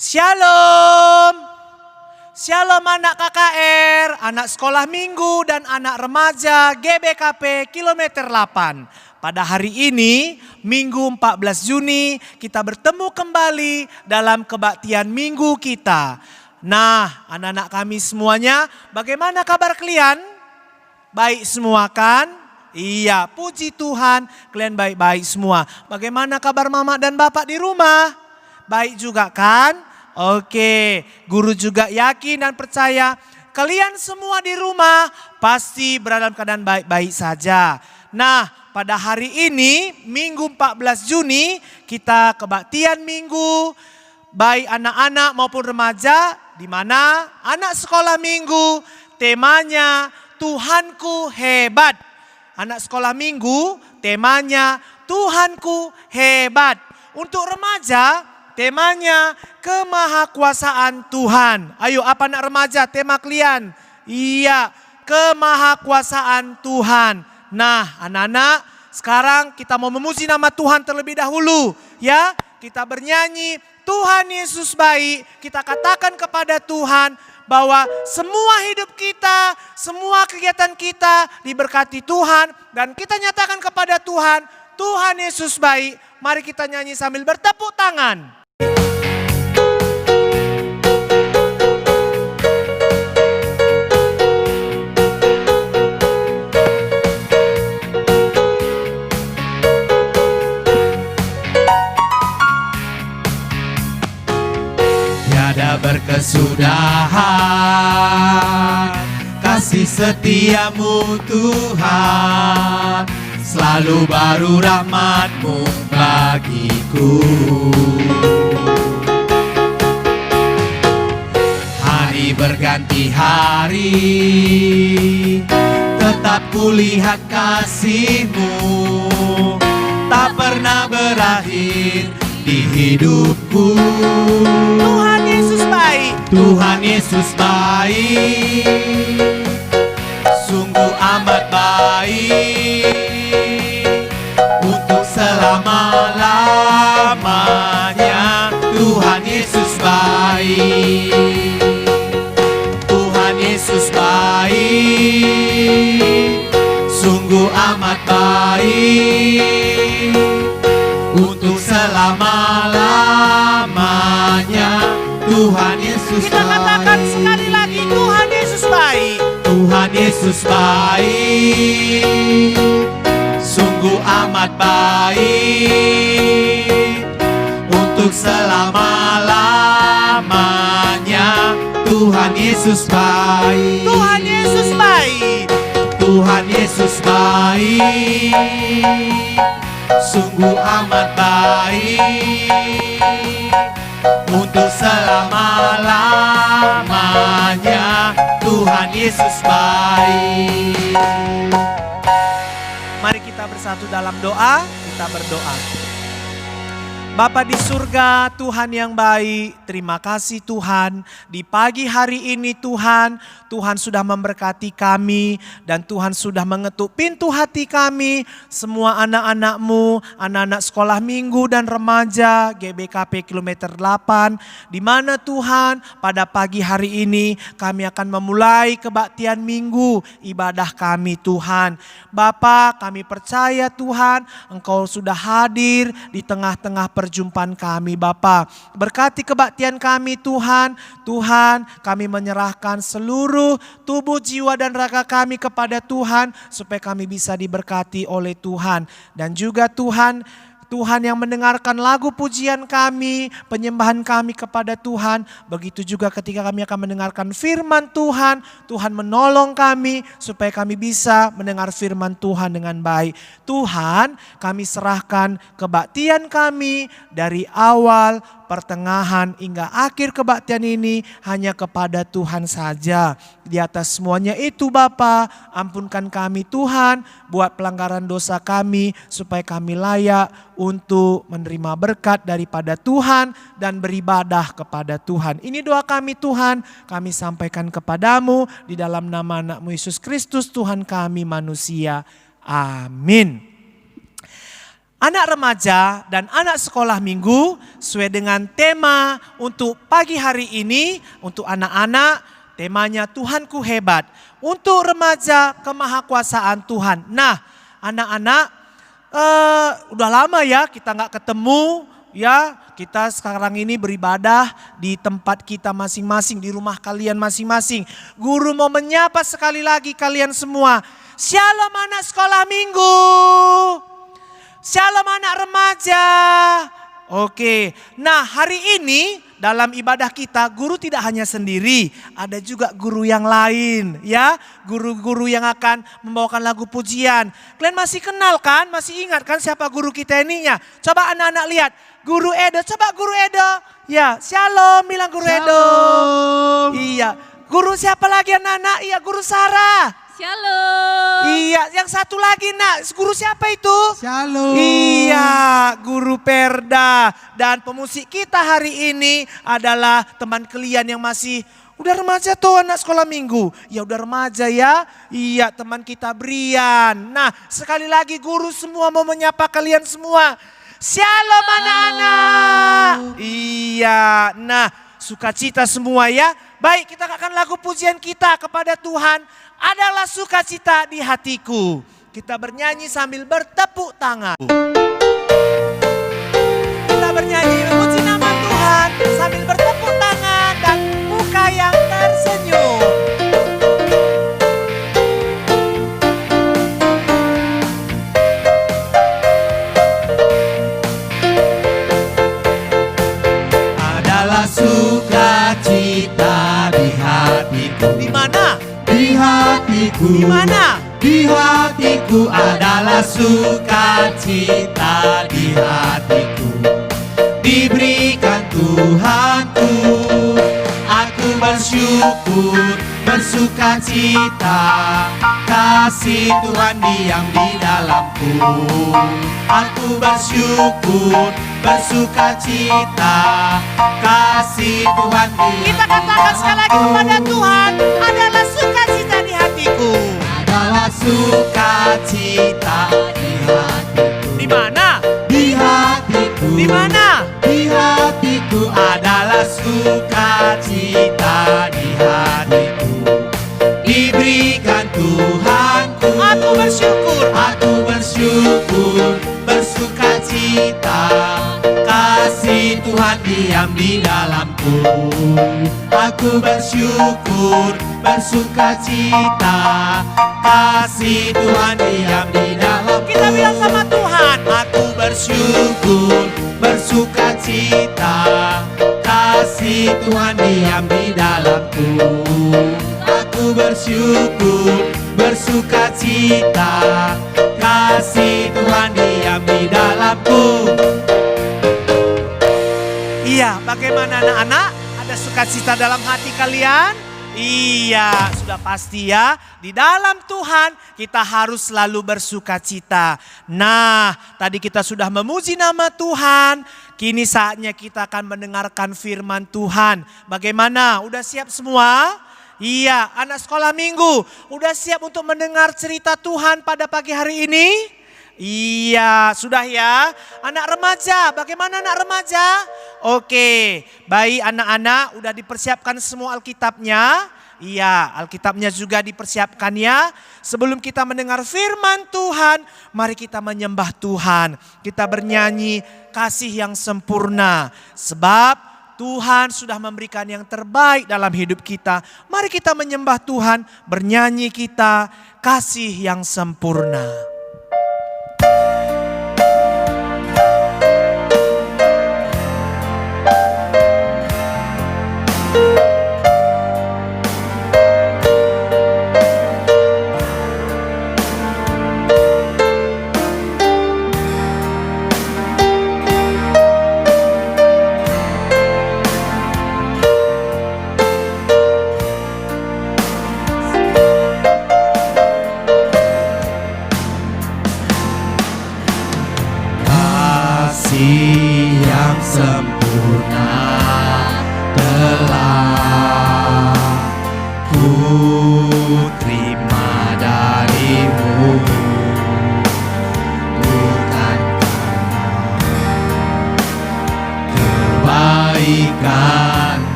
Shalom. Shalom anak KKR, anak sekolah minggu dan anak remaja GBKP kilometer 8. Pada hari ini, Minggu 14 Juni, kita bertemu kembali dalam kebaktian minggu kita. Nah, anak-anak kami semuanya, bagaimana kabar kalian? Baik semua kan? Iya, puji Tuhan, kalian baik-baik semua. Bagaimana kabar mama dan bapak di rumah? Baik juga kan? Oke, guru juga yakin dan percaya kalian semua di rumah pasti berada dalam keadaan baik-baik saja. Nah, pada hari ini Minggu 14 Juni kita kebaktian minggu baik anak-anak maupun remaja, di mana anak sekolah minggu temanya Tuhanku hebat. Anak sekolah minggu temanya Tuhanku hebat. Untuk remaja temanya kemahakuasaan Tuhan. Ayo, apa anak remaja tema kalian? Iya, kemahakuasaan Tuhan. Nah, anak-anak, sekarang kita mau memuji nama Tuhan terlebih dahulu. Ya, kita bernyanyi Tuhan Yesus baik. Kita katakan kepada Tuhan bahwa semua hidup kita, semua kegiatan kita diberkati Tuhan. Dan kita nyatakan kepada Tuhan, Tuhan Yesus baik. Mari kita nyanyi sambil bertepuk tangan. Tiada berkesudahan kasih setiamu Tuhan, selalu baru rahmat-Mu bagiku. Hari berganti hari, tetap kulihat kasih-Mu, tak pernah berakhir di hidupku. Tuhan Yesus baik. Tuhan Yesus baik, sungguh amat baik, untuk selama-lamanya. Tuhan Yesus baik, Tuhan Yesus baik, sungguh amat baik, untuk selama-lamanya. Tuhan Yesus Kita katakan baik. sekali lagi, Tuhan Yesus baik. Tuhan Yesus baik, sungguh amat baik, untuk selama-lamanya. Tuhan Yesus baik. Tuhan Yesus baik. Tuhan Yesus baik, sungguh amat baik, untuk selama-lamanya. Tuhan Yesus baik. Mari kita bersatu dalam doa, kita berdoa. Bapa di surga, Tuhan yang baik, terima kasih Tuhan. Di pagi hari ini Tuhan sudah memberkati kami dan Tuhan sudah mengetuk pintu hati kami. Semua anak-anak-Mu, anak-anak sekolah minggu dan remaja GBKP kilometer 8. Di mana Tuhan pada pagi hari ini kami akan memulai kebaktian minggu ibadah kami Tuhan. Bapa, kami percaya Tuhan Engkau sudah hadir di tengah-tengah perjumpaan kami Bapa. Berkati kebaktian kami Tuhan. Tuhan, kami menyerahkan seluruh tubuh, jiwa dan raga kami kepada Tuhan supaya kami bisa diberkati oleh Tuhan. Dan juga Tuhan yang mendengarkan lagu pujian kami, penyembahan kami kepada Tuhan. Begitu juga ketika kami akan mendengarkan firman Tuhan, Tuhan menolong kami supaya kami bisa mendengar firman Tuhan dengan baik. Tuhan, kami serahkan kebaktian kami dari awal, pertengahan hingga akhir kebaktian ini hanya kepada Tuhan saja. Di atas semuanya itu Bapa, ampunkan kami Tuhan, buat pelanggaran dosa kami supaya kami layak untuk menerima berkat daripada Tuhan dan beribadah kepada Tuhan. Ini doa kami Tuhan, kami sampaikan kepadamu di dalam nama anak-Mu Yesus Kristus Tuhan kami manusia. Amin. anak remaja dan anak sekolah minggu sesuai dengan tema untuk pagi hari ini. Untuk anak-anak temanya Tuhanku hebat. Untuk remaja kemahakuasaan Tuhan. Nah anak-anak udah lama ya kita nggak ketemu ya. Kita sekarang ini beribadah di tempat kita masing-masing, di rumah kalian masing-masing. Guru mau menyapa sekali lagi kalian semua. Shalom anak sekolah minggu. Shalom anak remaja. Oke, nah hari ini dalam ibadah kita guru tidak hanya sendiri. Ada juga guru yang lain ya. Guru-guru yang akan membawakan lagu pujian. Kalian masih kenal kan? Masih ingat kan siapa guru kita ininya? Coba anak-anak lihat. Guru Edo, coba guru Edo. Ya, shalom bilang guru Edo. Iya, guru siapa lagi anak-anak? Iya, guru Sarah. Shalom. Iya, yang satu lagi nak, guru siapa itu? Shalom. Iya, guru Perda. Dan pemusik kita hari ini adalah teman kalian yang masih udah remaja tuh anak sekolah minggu. Ya udah remaja ya. Iya, teman kita Brian. Nah, sekali lagi guru semua mau menyapa kalian semua. Shalom anak-anak. Iya, nah sukacita semua ya. Baik, kita akan lagu pujian kita kepada Tuhan. Adalah sukacita di hatiku. Kita bernyanyi sambil bertepuk tangan. Kita bernyanyi memuji nama Tuhan sambil bertepuk tangan dan muka yang tersenyum. Adalah sukacita di hatiku. Di mana? Di hatiku. Di mana? Di hatiku adalah sukacita di hatiku. Diberikan Tuhanku, aku bersyukur, bersukacita. Kasih Tuhan diam di dalamku. Aku bersyukur, bersukacita. Kasih Tuhan diam. Kita katakan sekali lagi kepada Tuhan, adalah sukacita di hatiku. Adalah sukacita di hatiku. Di mana? Di hatiku. Di mana? Di hatiku adalah sukacita di hatiku. Diberikan Tuhanku. Aku bersyukur. Aku bersyukur, bersukacita. Kasih Tuhan diam di dalamku. Aku bersyukur, bersukacita. Kasih Tuhan diam di dalamku. Kita bilang sama Tuhan. Aku bersyukur, bersukacita. Kasih Tuhan diam di dalamku. Aku bersyukur, bersukacita. Kasih Tuhan diam di dalamku. Iya, bagaimana anak-anak? Ada sukacita dalam hati kalian? Iya, sudah pasti ya. Di dalam Tuhan kita harus selalu bersukacita. Nah, tadi kita sudah memuji nama Tuhan. Kini saatnya kita akan mendengarkan firman Tuhan. Bagaimana? Udah siap semua? Iya, anak sekolah minggu. Udah siap untuk mendengar cerita Tuhan pada pagi hari ini? Iya, sudah ya. Anak remaja, bagaimana anak remaja? Oke, baik anak-anak, udah dipersiapkan semua Alkitabnya. Iya, Alkitabnya juga dipersiapkan ya. Sebelum kita mendengar firman Tuhan, mari kita menyembah Tuhan. Kita bernyanyi kasih yang sempurna. Sebab Tuhan sudah memberikan yang terbaik dalam hidup kita. Mari kita menyembah Tuhan, bernyanyi kita kasih yang sempurna.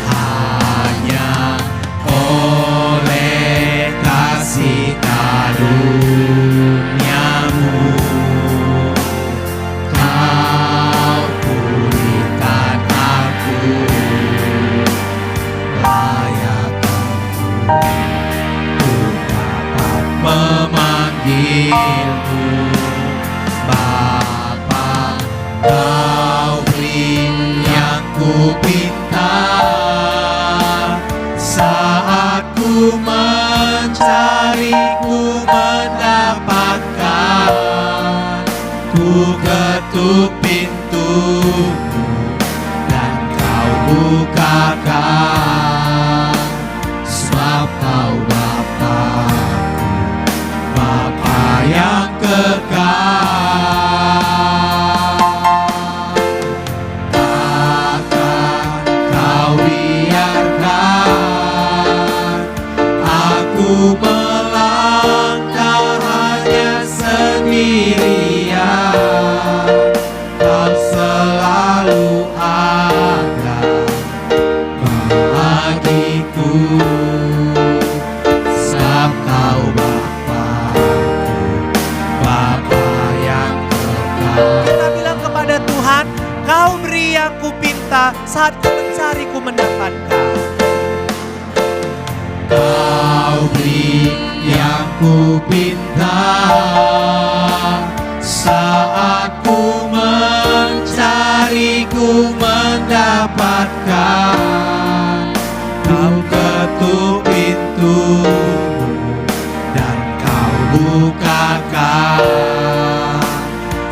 hanya oleh kasih karuniamu Kau pulihkan aku, layak aku dapat memanggilmu Bapa. Kau beri yang ku pinta saat ku mencari, ku mendapatkan. Ku ketuk pintumu dan kau bukakan, sebab kau Bapa-Ku, Bapa yang kekal. Takkan kau biarkan aku melangkah hanya sendirian. Kau selalu ada bagiku, sebab kau Bapa-Ku, Bapa yang kekal. Kita bilang kepada Tuhan, Kau beri yang ku pinta, saat ku mencari ku mendapatkan. Kau beri yang ku pinta saat ku mencari, ku mendapatkan. Kau ketuk pintumu dan kau bukakan,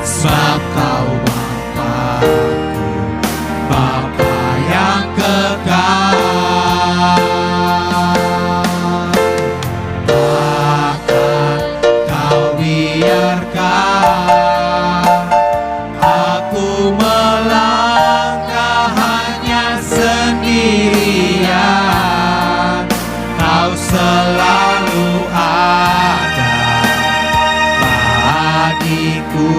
sebab kau Bapa-Ku, Bapa yang kekal. Takkan kau biarkan aku melangkah hanya sendirian. Kau selalu ada bagiku,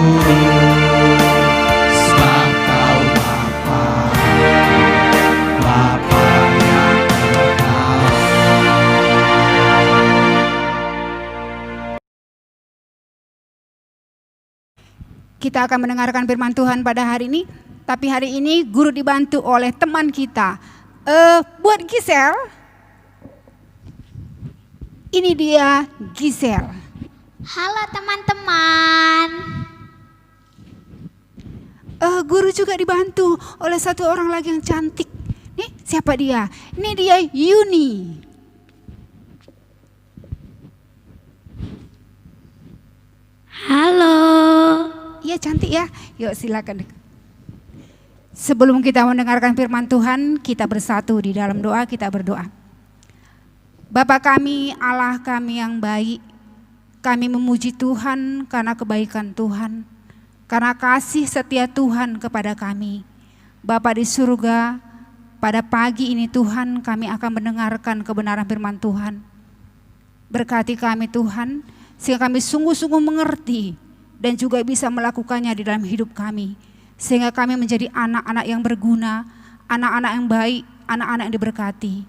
sebab kau Bapa, Bapa yang kekal. Kita akan mendengarkan firman Tuhan pada hari ini. Tapi hari ini guru dibantu oleh teman kita. Buat Gisel, ini dia Gisel. Halo teman-teman. Guru juga dibantu oleh satu orang lagi yang cantik. Nih, siapa dia? Ini dia Yuni. Halo. Iya cantik ya. Yuk silakan. Sebelum kita mendengarkan firman Tuhan, kita bersatu di dalam doa, kita berdoa. Bapa kami, Allah kami yang baik, kami memuji Tuhan karena kebaikan Tuhan, karena kasih setia Tuhan kepada kami. Bapa di surga, pada pagi ini Tuhan kami akan mendengarkan kebenaran firman Tuhan. Berkati kami Tuhan, sehingga kami sungguh-sungguh mengerti dan juga bisa melakukannya di dalam hidup kami. Sehingga kami menjadi anak-anak yang berguna, anak-anak yang baik, anak-anak yang diberkati.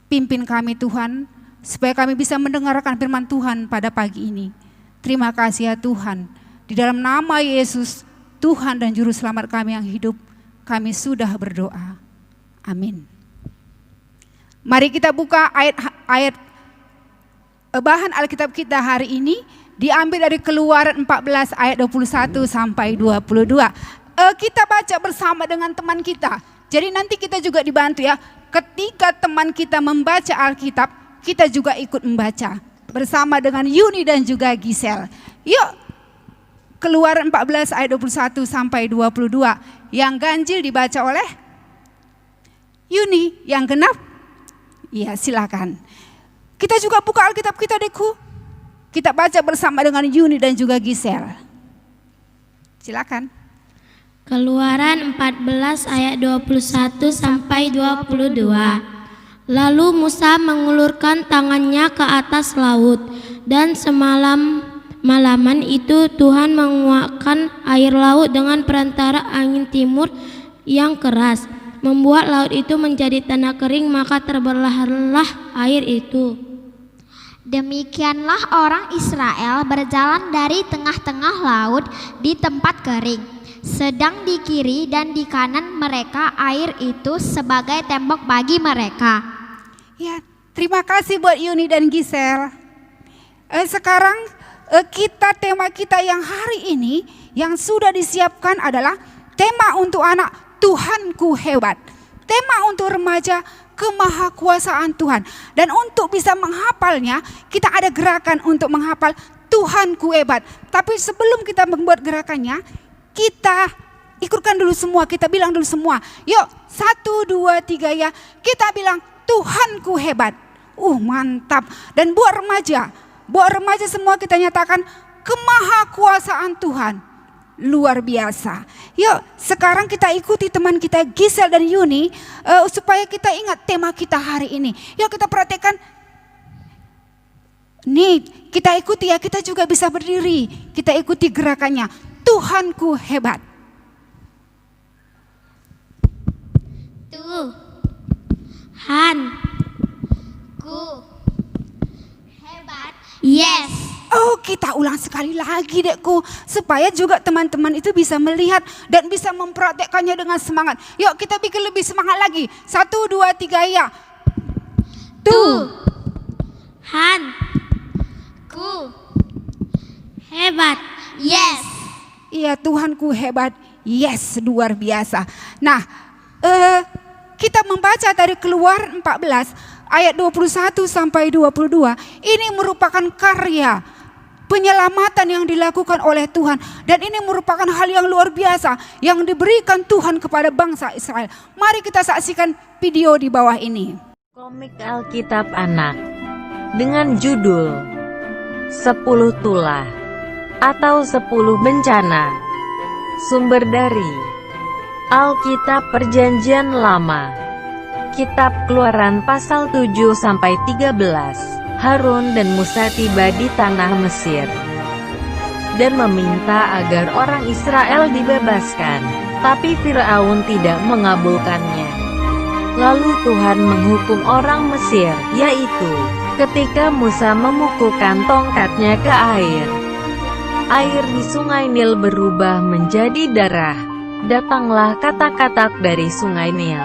Pimpin kami Tuhan, supaya kami bisa mendengarkan firman Tuhan pada pagi ini. Terima kasih ya Tuhan. Di dalam nama Yesus, Tuhan dan Juru Selamat kami yang hidup, kami sudah berdoa. Amin. Mari kita buka ayat bahan Alkitab kita hari ini, diambil dari Keluaran 14 ayat 21 sampai 22. Kita baca bersama dengan teman kita. Jadi nanti kita juga dibantu ya. Ketika teman kita membaca Alkitab, kita juga ikut membaca bersama dengan Yuni dan juga Gisel. Yuk, Keluaran 14 ayat 21 sampai 22. Yang ganjil dibaca oleh Yuni, yang genap, ya silakan. Kita juga buka Alkitab kita Deku. Kita baca bersama dengan Yuni dan juga Gisel. Silakan. Keluaran 14 ayat 21 sampai 22. Lalu Musa mengulurkan tangannya ke atas laut, dan malaman itu Tuhan menguakkan air laut dengan perantara angin timur yang keras. membuat laut itu menjadi tanah kering, maka terbelah-belah air itu. Demikianlah orang Israel berjalan dari tengah-tengah laut di tempat kering. Sedang di kiri dan di kanan mereka air itu sebagai tembok bagi mereka. Ya, terima kasih buat Yuni dan Gisel. Sekarang tema kita yang hari ini yang sudah disiapkan adalah tema untuk anak, Tuhanku hebat. Tema untuk remaja, kemahakuasaan Tuhan. Dan untuk bisa menghafalnya, kita ada gerakan untuk menghafal Tuhanku hebat. Tapi sebelum kita membuat gerakannya, kita ikutkan dulu semua, kita bilang dulu semua. Yuk, 1, 2, 3 ya. Kita bilang Tuhanku hebat. Mantap. Dan buat remaja semua kita nyatakan kemahakuasaan Tuhan. Luar biasa. Yuk, sekarang kita ikuti teman kita Gisel dan Yuni supaya kita ingat tema kita hari ini. Yuk kita perhatikan. Nih, kita ikuti ya, kita juga bisa berdiri. Kita ikuti gerakannya. Tuhanku hebat. Tuhanku hebat. Yes. Oh, kita ulang sekali lagi dekku, supaya juga teman-teman itu bisa melihat dan bisa mempraktekkannya dengan semangat. Yuk kita bikin lebih semangat lagi. 1, 2, 3 ya. Tuhanku Hebat. yes. Iya, Tuhanku hebat. Yes, luar biasa. Nah, kita membaca dari Keluaran 14 ayat 21 sampai 22. Ini merupakan karya penyelamatan yang dilakukan oleh Tuhan, dan ini merupakan hal yang luar biasa yang diberikan Tuhan kepada bangsa Israel. Mari kita saksikan video di bawah ini. Komik Alkitab Anak dengan judul 10 Tulah atau 10 Bencana. Sumber dari Alkitab Perjanjian Lama, Kitab Keluaran pasal 7 sampai 13. Harun dan Musa tiba di tanah Mesir dan meminta agar orang Israel dibebaskan, tapi Firaun tidak mengabulkannya. Lalu Tuhan menghukum orang Mesir, yaitu ketika Musa memukulkan tongkatnya ke air. Air di sungai Nil berubah menjadi darah. Datanglah katak-katak dari sungai Nil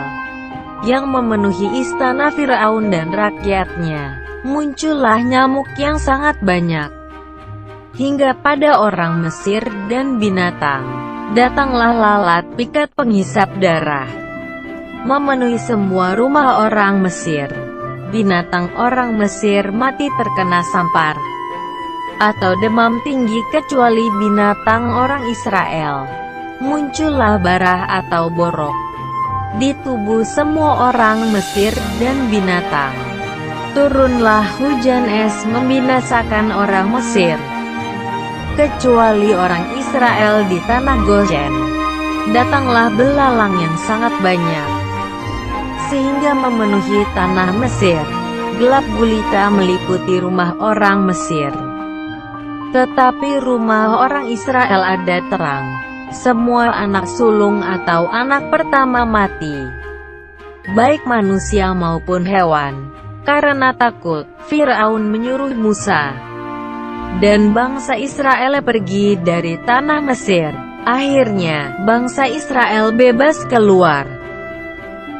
yang memenuhi istana Firaun dan rakyatnya. Muncullah nyamuk yang sangat banyak, hingga pada orang Mesir dan binatang. Datanglah lalat pikat penghisap darah, memenuhi semua rumah orang Mesir. Binatang orang Mesir mati terkena sampar atau demam tinggi, kecuali binatang orang Israel. Muncullah barah atau borok di tubuh semua orang Mesir dan binatang. Turunlah hujan es membinasakan orang Mesir, kecuali orang Israel di tanah Goshen. Datanglah belalang yang sangat banyak, sehingga memenuhi tanah Mesir. Gelap gulita meliputi rumah orang Mesir, tetapi rumah orang Israel ada terang. Semua anak sulung atau anak pertama mati, baik manusia maupun hewan. Karena takut, Firaun menyuruh Musa dan bangsa Israel pergi dari tanah Mesir. Akhirnya, bangsa Israel bebas keluar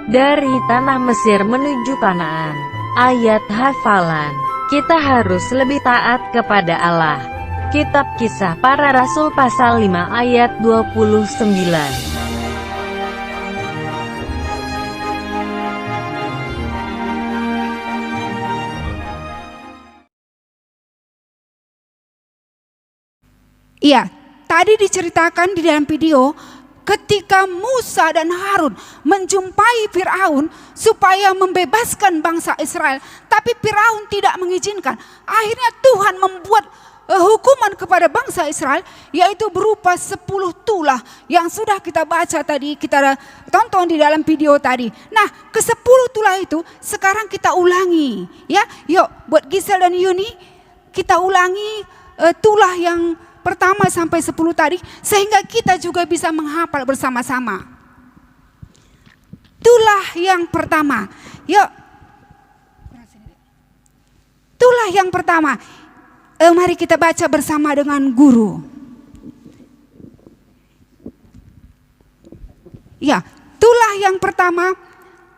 dari tanah Mesir menuju Kanaan. Ayat hafalan, kita harus lebih taat kepada Allah. Kitab Kisah Para Rasul pasal 5 ayat 29. Iya, tadi diceritakan di dalam video ketika Musa dan Harun menjumpai Firaun supaya membebaskan bangsa Israel, tapi Firaun tidak mengizinkan. Akhirnya Tuhan membuat hukuman kepada bangsa Israel, yaitu berupa 10 tulah yang sudah kita baca tadi, kita tonton di dalam video tadi. Nah, ke-10 tulah itu sekarang kita ulangi ya. Yuk, buat Gisel dan Yuni, kita ulangi tulah yang pertama sampai 10 tadi, sehingga kita juga bisa menghafal bersama-sama. tulah yang pertama. Yuk. Tulah yang pertama. Mari kita baca bersama dengan guru. Ya, tulah yang pertama,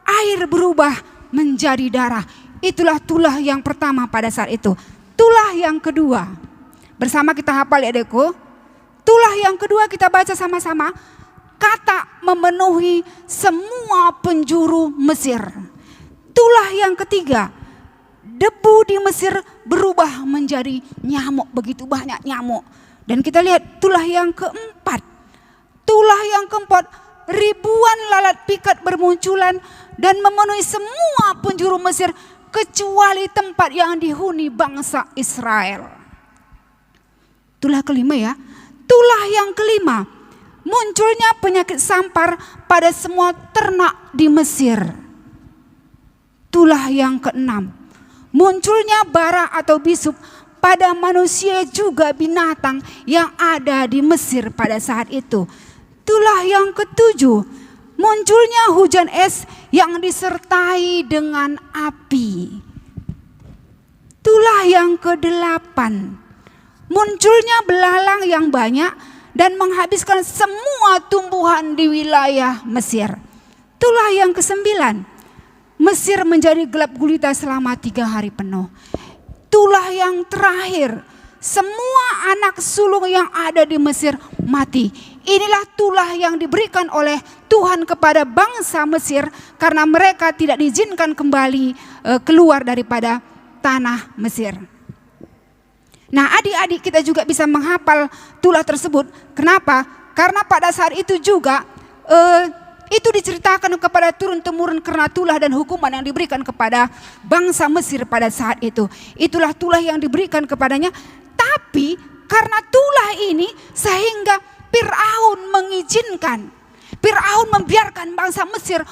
air berubah menjadi darah. Itulah tulah yang pertama pada saat itu. Tulah yang kedua, bersama kita hafal ya adekku. Tulah yang kedua kita baca sama-sama. Kata memenuhi semua penjuru Mesir. Tulah yang ketiga, debu di Mesir berubah menjadi nyamuk, begitu banyak nyamuk. Dan kita lihat tulah yang keempat. Tulah yang keempat, ribuan lalat pikat bermunculan dan memenuhi semua penjuru Mesir kecuali tempat yang dihuni bangsa Israel. Tulah kelima ya. Tulah yang kelima, munculnya penyakit sampar pada semua ternak di Mesir. Tulah yang keenam, munculnya bara atau bisuk pada manusia juga binatang yang ada di Mesir pada saat itu. Tulah yang ketujuh, munculnya hujan es yang disertai dengan api. Tulah yang kedelapan, munculnya belalang yang banyak dan menghabiskan semua tumbuhan di wilayah Mesir. Tulah yang kesembilan, Mesir menjadi gelap gulita selama 3 hari penuh. Tulah yang terakhir, semua anak sulung yang ada di Mesir mati. Inilah tulah yang diberikan oleh Tuhan kepada bangsa Mesir karena mereka tidak diizinkan kembali keluar daripada tanah Mesir. Nah, adik-adik kita juga bisa menghafal tulah tersebut. Kenapa? Karena pada saat itu juga itu diceritakan kepada turun-temurun karena tulah dan hukuman yang diberikan kepada bangsa Mesir pada saat itu. Itulah tulah yang diberikan kepadanya. Tapi karena tulah ini sehingga Fir'aun mengizinkan, Fir'aun membiarkan bangsa Mesir,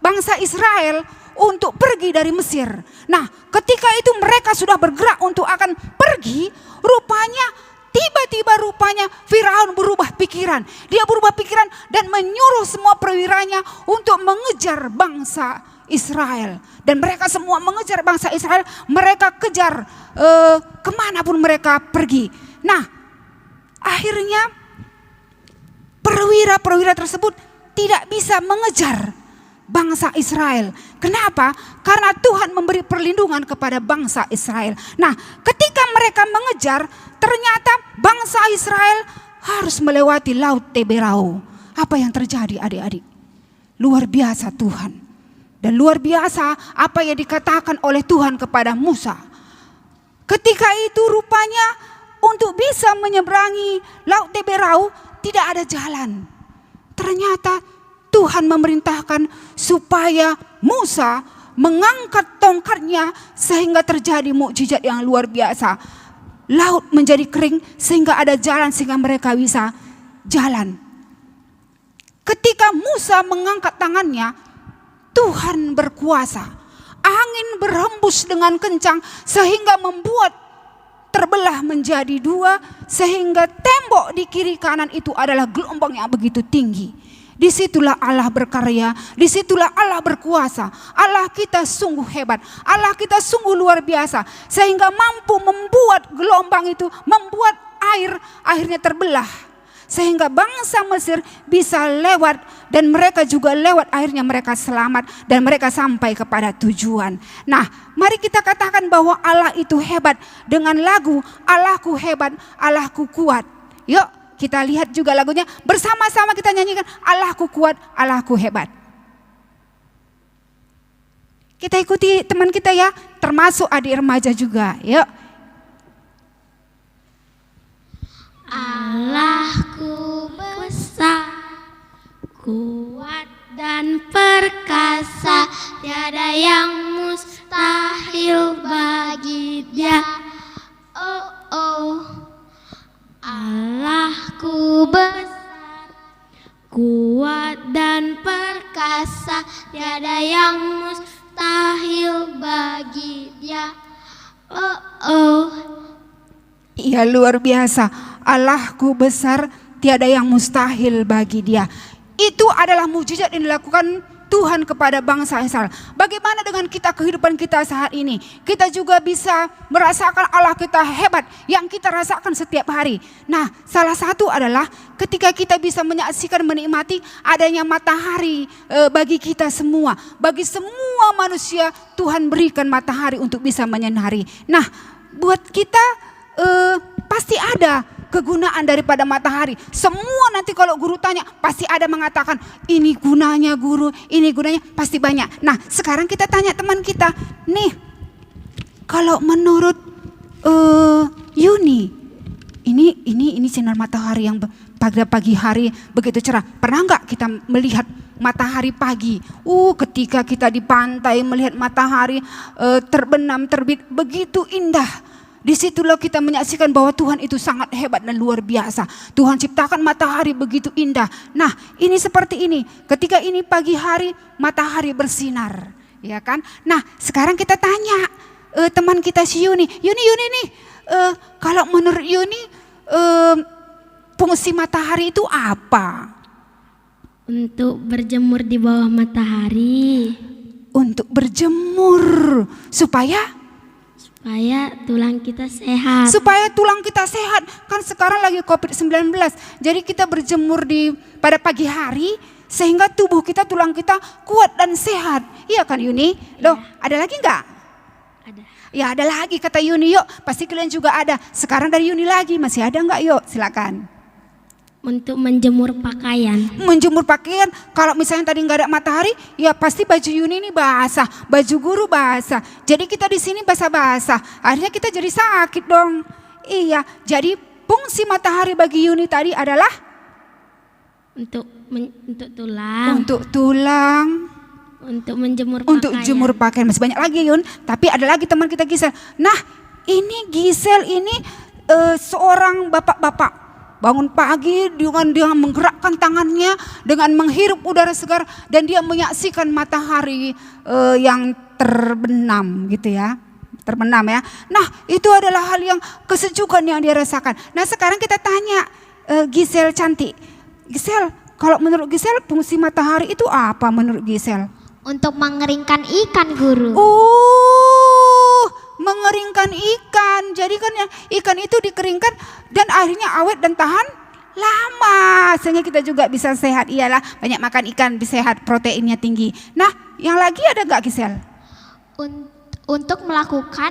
bangsa Israel untuk pergi dari Mesir. Nah, ketika itu mereka sudah bergerak untuk akan pergi, tiba-tiba Firaun berubah pikiran. Dia berubah pikiran dan menyuruh semua perwiranya untuk mengejar bangsa Israel. Dan mereka semua mengejar bangsa Israel, mereka kejar kemanapun mereka pergi. Nah, akhirnya perwira-perwira tersebut tidak bisa mengejar bangsa Israel. Kenapa? Karena Tuhan memberi perlindungan kepada bangsa Israel. Nah, ketika mereka mengejar, ternyata bangsa Israel harus melewati Laut Teberau. Apa yang terjadi adik-adik? Luar biasa Tuhan. Dan luar biasa apa yang dikatakan oleh Tuhan kepada Musa. Ketika itu rupanya untuk bisa menyeberangi Laut Teberau tidak ada jalan. Ternyata Tuhan memerintahkan supaya Musa mengangkat tongkatnya sehingga terjadi mukjizat yang luar biasa. Laut menjadi kering sehingga ada jalan sehingga mereka bisa jalan. Ketika Musa mengangkat tangannya, Tuhan berkuasa. Angin berhembus dengan kencang sehingga membuat terbelah menjadi 2 sehingga tembok di kiri kanan itu adalah gelombang yang begitu tinggi. Disitulah Allah berkarya, disitulah Allah berkuasa. Allah kita sungguh hebat, Allah kita sungguh luar biasa sehingga mampu membuat gelombang itu, membuat airnya terbelah. Sehingga bangsa Mesir bisa lewat dan mereka juga lewat, akhirnya mereka selamat dan mereka sampai kepada tujuan. Nah, mari kita katakan bahwa Allah itu hebat dengan lagu Allahku hebat, Allahku kuat. Yuk kita lihat juga lagunya, bersama-sama kita nyanyikan Allahku kuat, Allahku hebat. Kita ikuti teman kita ya, termasuk adik remaja juga. Yuk. Allahku besar, kuat dan perkasa, tiada yang mustahil bagi Dia. Oh, oh. Allahku besar, kuat dan perkasa, tiada yang mustahil bagi Dia. Oh, oh. Iya, luar biasa. Allahku besar, tiada yang mustahil bagi Dia. Itu adalah mukjizat yang dilakukan Tuhan kepada bangsa Israel. Bagaimana dengan kita, kehidupan kita saat ini? Kita juga bisa merasakan Allah kita hebat yang kita rasakan setiap hari. Nah, salah satu adalah ketika kita bisa menyaksikan, menikmati adanya matahari bagi kita semua. Bagi semua manusia Tuhan berikan matahari untuk bisa menyinari. Nah, buat kita pasti ada kegunaan daripada matahari. Semua nanti kalau guru tanya pasti ada mengatakan ini gunanya guru, ini gunanya, pasti banyak. Nah, sekarang kita tanya teman kita, nih kalau menurut Yuni, ini sinar matahari yang pada pagi hari begitu cerah. Pernah nggak kita melihat matahari pagi? Ketika kita di pantai melihat matahari terbenam, terbit, begitu indah. Disitulah kita menyaksikan bahwa Tuhan itu sangat hebat dan luar biasa. Tuhan ciptakan matahari begitu indah. Nah, ini seperti ini. Ketika ini pagi hari, matahari bersinar, ya kan? Nah, sekarang kita tanya teman kita si Yuni nih, kalau menurut Yuni fungsi matahari itu apa? Untuk berjemur di bawah matahari. Untuk berjemur supaya Tulang kita sehat. Supaya tulang kita sehat. Kan sekarang lagi COVID-19. Jadi kita berjemur pada pagi hari sehingga tubuh kita, tulang kita kuat dan sehat. Iya kan Yuni? Loh, ada lagi enggak? Ada. Ya ada lagi kata Yuni, yuk. Pasti kalian juga ada. Sekarang dari Yuni lagi, masih ada enggak? Yuk silakan. Untuk menjemur pakaian. Menjemur pakaian, kalau misalnya tadi nggak ada matahari, ya pasti baju Yuni ini basah, baju guru basah. Jadi kita di sini basah-basah, akhirnya kita jadi sakit dong. Iya, jadi fungsi matahari bagi Yuni tadi adalah Untuk tulang. untuk tulang, Untuk menjemur pakaian. untuk jemur pakaian. Masih banyak lagi Yun, tapi ada lagi teman kita Gisel. Nah, ini Gisel ini seorang bapak-bapak. Bangun pagi dengan dia menggerakkan tangannya, dengan menghirup udara segar, dan dia menyaksikan matahari yang terbenam gitu ya. Terbenam ya. Nah, itu adalah hal yang kesejukan yang dia rasakan. Nah, sekarang kita tanya Gisel cantik. Gisel, kalau menurut Gisel fungsi matahari itu apa menurut Gisel? Untuk mengeringkan ikan, guru. Mengeringkan ikan. Jadi kan ikan itu dikeringkan dan akhirnya awet dan tahan lama. Sehingga kita juga bisa sehat. Iyalah, banyak makan ikan bisa sehat, proteinnya tinggi. Nah, yang lagi ada gak Gisel? Untuk melakukan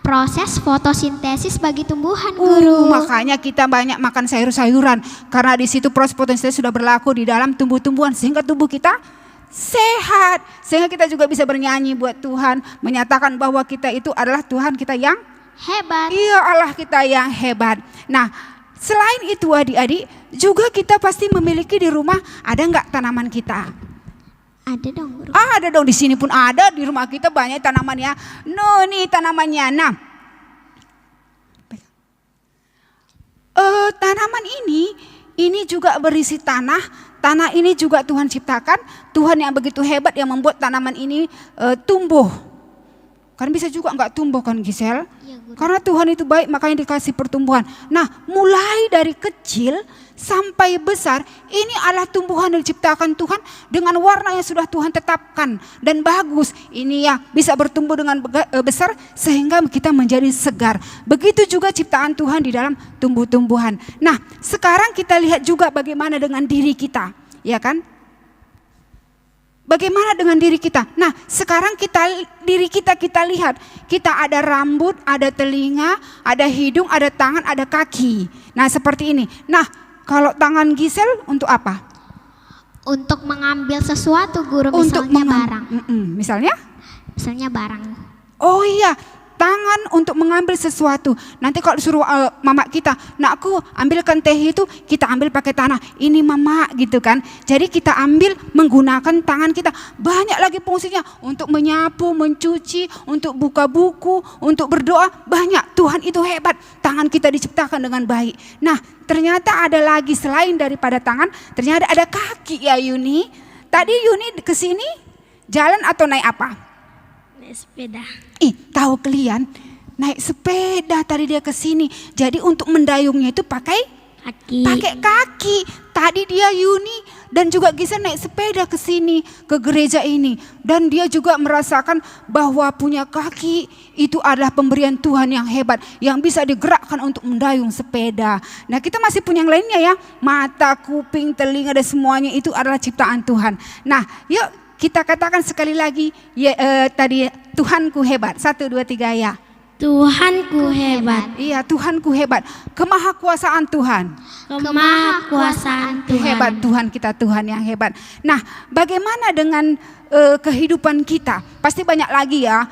proses fotosintesis bagi tumbuhan, guru. Makanya kita banyak makan sayur-sayuran. Karena di situ proses fotosintesis sudah berlaku di dalam tumbuh-tumbuhan. Sehingga tubuh kita sehat, sehingga kita juga bisa bernyanyi buat Tuhan, menyatakan bahwa kita itu adalah Tuhan kita yang Hebat. Iya, Allah kita yang hebat. Nah, selain itu adik-adik, juga kita pasti memiliki di rumah, ada nggak tanaman kita? Ada dong, guru. Ada dong, di sini pun ada, di rumah kita banyak tanamannya. Nih tanamannya. Nah, tanaman ini juga berisi tanah. Tanah ini juga Tuhan ciptakan, Tuhan yang begitu hebat yang membuat tanaman ini tumbuh. Kan bisa juga enggak tumbuh kan Gisel? Iya, guru. Karena Tuhan itu baik makanya dikasih pertumbuhan. Nah, mulai dari kecil sampai besar, ini adalah tumbuhan yang diciptakan Tuhan dengan warna yang sudah Tuhan tetapkan dan bagus. Ini ya bisa bertumbuh dengan besar sehingga kita menjadi segar. Begitu juga ciptaan Tuhan di dalam tumbuh-tumbuhan. Nah, sekarang kita lihat juga bagaimana dengan diri kita, ya kan? Bagaimana dengan diri kita? Nah, sekarang diri kita lihat. Kita ada rambut, ada telinga, ada hidung, ada tangan, ada kaki. Nah, seperti ini. Nah, kalau tangan Gisel untuk apa? Untuk mengambil sesuatu, guru, misalnya barang. Misalnya? Misalnya barang. Oh iya, tangan untuk mengambil sesuatu. Nanti kalau disuruh mama kita, nakku ambilkan teh itu, kita ambil pakai tanah. Ini mama gitu kan. Jadi kita ambil menggunakan tangan kita. Banyak lagi fungsinya untuk menyapu, mencuci, untuk buka buku, untuk berdoa. Banyak, Tuhan itu hebat. Tangan kita diciptakan dengan baik. Nah, ternyata ada lagi selain daripada tangan, ternyata ada kaki ya Yuni. Tadi Yuni kesini jalan atau naik apa? Naik sepeda. Tahu kalian, naik sepeda tadi dia ke sini. Jadi untuk mendayungnya itu pakai Kaki. kaki. Tadi dia Yuni dan juga Gisel naik sepeda ke sini, ke gereja ini. Dan dia juga merasakan bahwa punya kaki itu adalah pemberian Tuhan yang hebat, yang bisa digerakkan untuk mendayung sepeda. Nah, kita masih punya yang lainnya ya, mata, kuping, telinga dan semuanya itu adalah ciptaan Tuhan. Nah, yuk kita katakan sekali lagi tadi, Tuhanku hebat. 1, 2, 3 ya. Tuhanku hebat. Iya, Tuhanku hebat. Kemahakuasaan Tuhan. Kemahakuasaan Tuhan. Hebat Tuhan kita, Tuhan yang hebat. Nah, bagaimana dengan kehidupan kita? Pasti banyak lagi ya,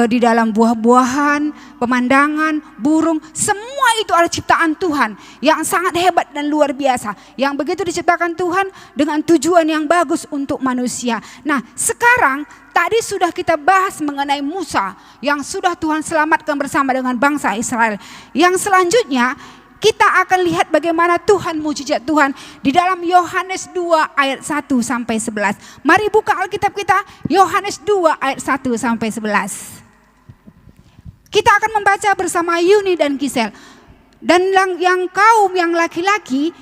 di dalam buah-buahan, pemandangan, burung, semua itu adalah ciptaan Tuhan yang sangat hebat dan luar biasa, yang begitu diciptakan Tuhan dengan tujuan yang bagus untuk manusia. Nah, sekarang tadi sudah kita bahas mengenai Musa yang sudah Tuhan selamatkan bersama dengan bangsa Israel. Yang selanjutnya kita akan lihat bagaimana Tuhan, mujizat Tuhan di dalam Yohanes 2 ayat 1 sampai 11. Mari buka Alkitab kita, Yohanes 2 ayat 1 sampai 11. Kita akan membaca bersama Yuni dan Gisel. Dan yang kaum yang laki-laki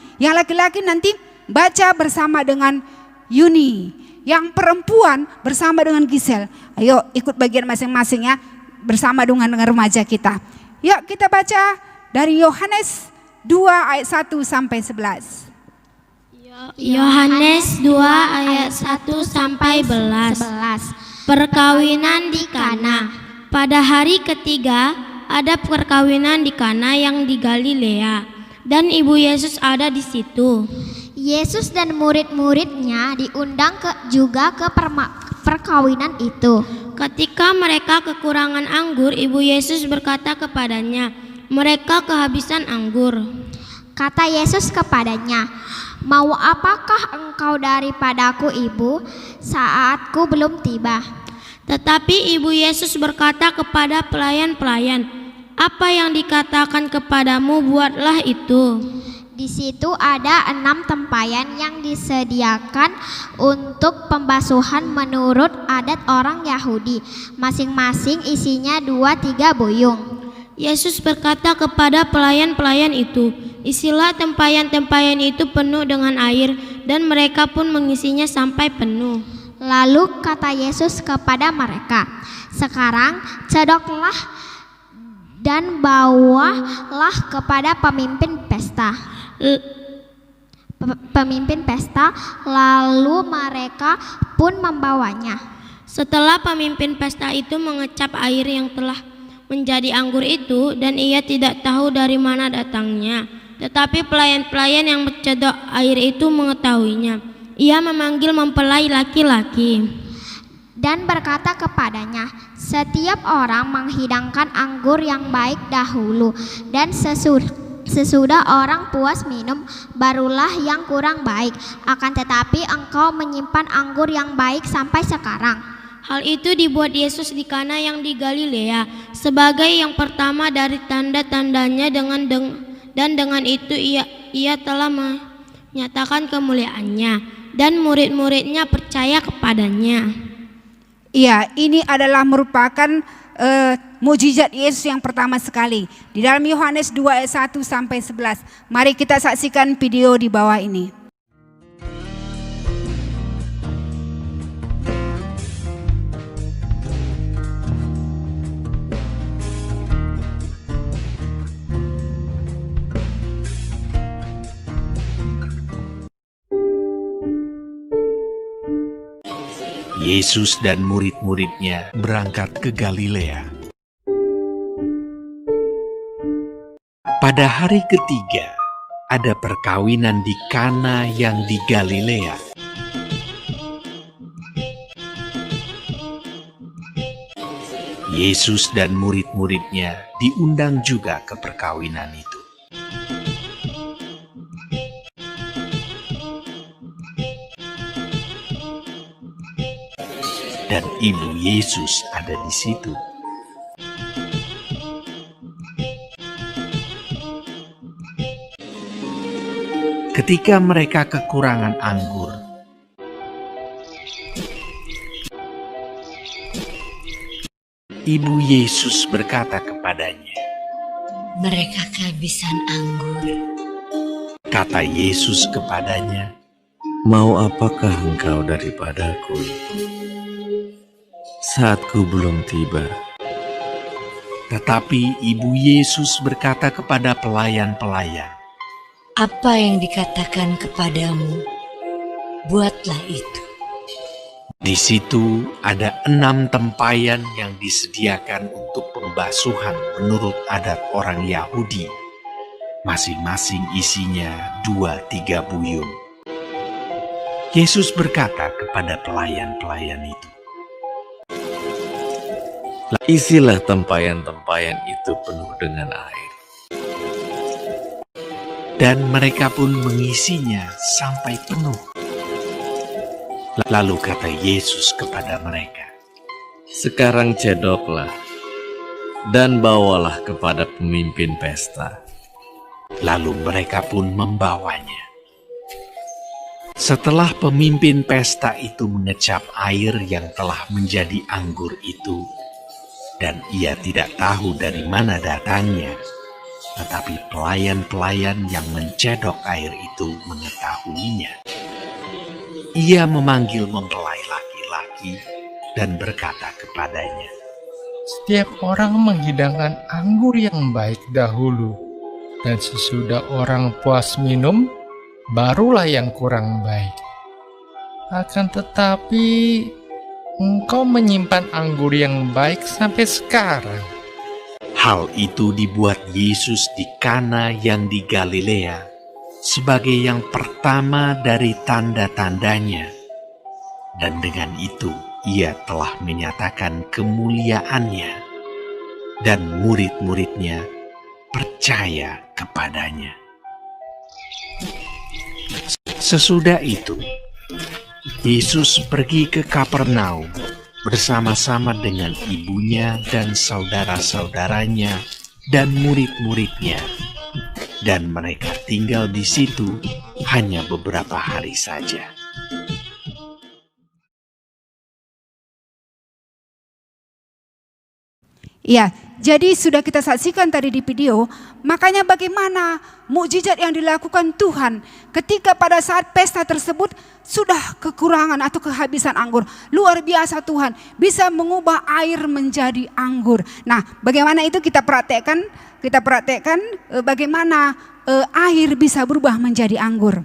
nanti baca bersama dengan Yuni. Yang perempuan bersama dengan Gisel. Ayo ikut bagian masing-masing ya, bersama dengan remaja kita. Yuk kita baca dari Yohanes 2 ayat 1 sampai 11. Yohanes 2 ayat 1 sampai 11. Perkawinan di Kana. Pada hari ketiga ada perkawinan di Kana yang di Galilea, dan ibu Yesus ada di situ. Yesus dan murid-muridnya diundang juga ke perkawinan itu. Ketika mereka kekurangan anggur, ibu Yesus berkata kepadanya, "Mereka kehabisan anggur." Kata Yesus kepadanya, "Mau apakah engkau daripadaku, Ibu? Saatku belum tiba." Tetapi ibu Yesus berkata kepada pelayan-pelayan, "Apa yang dikatakan kepadamu, buatlah itu." Di situ ada 6 tempayan yang disediakan untuk pembasuhan menurut adat orang Yahudi. Masing-masing isinya 2-3 buyung. Yesus berkata kepada pelayan-pelayan itu, "Isilah tempayan-tempayan itu penuh dengan air," dan mereka pun mengisinya sampai penuh. Lalu kata Yesus kepada mereka, "Sekarang cedoklah dan bawalah kepada pemimpin pesta." Lalu mereka pun membawanya. Setelah pemimpin pesta itu mengecap air yang telah menjadi anggur itu, dan ia tidak tahu dari mana datangnya, tetapi pelayan-pelayan yang mencedok air itu mengetahuinya. Ia memanggil mempelai laki-laki dan berkata kepadanya, "Setiap orang menghidangkan anggur yang baik dahulu, dan sesudah orang puas minum, barulah yang kurang baik. Akan tetapi engkau menyimpan anggur yang baik sampai sekarang." Hal itu dibuat Yesus di Kana yang di Galilea sebagai yang pertama dari tanda-tandanya, dan dengan itu ia telah menyatakan kemuliaannya, dan murid-muridnya percaya kepadanya. Iya, ini adalah merupakan mujizat Yesus yang pertama sekali di dalam Yohanes 2 ayat 1 sampai 11. Mari kita saksikan video di bawah ini. Yesus dan murid-muridnya berangkat ke Galilea. Pada hari ketiga, ada perkawinan di Kana yang di Galilea. Yesus dan murid-muridnya diundang juga ke perkawinan itu. Dan ibu Yesus ada di situ. Ketika mereka kekurangan anggur, ibu Yesus berkata kepadanya, "Mereka kehabisan anggur." kata Yesus kepadanya, Mau apakah engkau daripadaku? Saatku belum tiba. Tetapi Ibu Yesus berkata kepada pelayan-pelayan, Apa yang dikatakan kepadamu, buatlah itu. di situ ada 6 tempayan yang disediakan untuk pembasuhan menurut adat orang Yahudi. Masing-masing isinya 2-3 buyung. Yesus berkata kepada pelayan-pelayan itu, Isilah tempayan-tempayan itu penuh dengan air. dan mereka pun mengisinya sampai penuh. Lalu kata Yesus kepada mereka, Sekarang cedoklah dan bawalah kepada pemimpin pesta. lalu mereka pun membawanya. Setelah pemimpin pesta itu mengecap air yang telah menjadi anggur itu, dan ia tidak tahu dari mana datangnya, tetapi pelayan-pelayan yang mencedok air itu mengetahuinya. Ia memanggil mempelai laki-laki dan berkata kepadanya, Setiap orang menghidangkan anggur yang baik dahulu, dan sesudah orang puas minum, barulah yang kurang baik. Akan tetapi, engkau menyimpan anggur yang baik sampai sekarang. hal itu dibuat Yesus di Kana yang di Galilea sebagai yang pertama dari tanda-tandanya, dan dengan itu ia telah menyatakan kemuliaannya, dan murid-muridnya percaya kepadanya. Sesudah itu, Yesus pergi ke Kapernaum bersama-sama dengan ibunya dan saudara-saudaranya dan murid-muridnya, dan mereka tinggal di situ hanya beberapa hari saja. Ya, jadi sudah kita saksikan tadi di video, makanya bagaimana mukjizat yang dilakukan Tuhan ketika pada saat pesta tersebut sudah kekurangan atau kehabisan anggur. Luar biasa Tuhan bisa mengubah air menjadi anggur. Nah, bagaimana itu kita praktekkan bagaimana air bisa berubah menjadi anggur.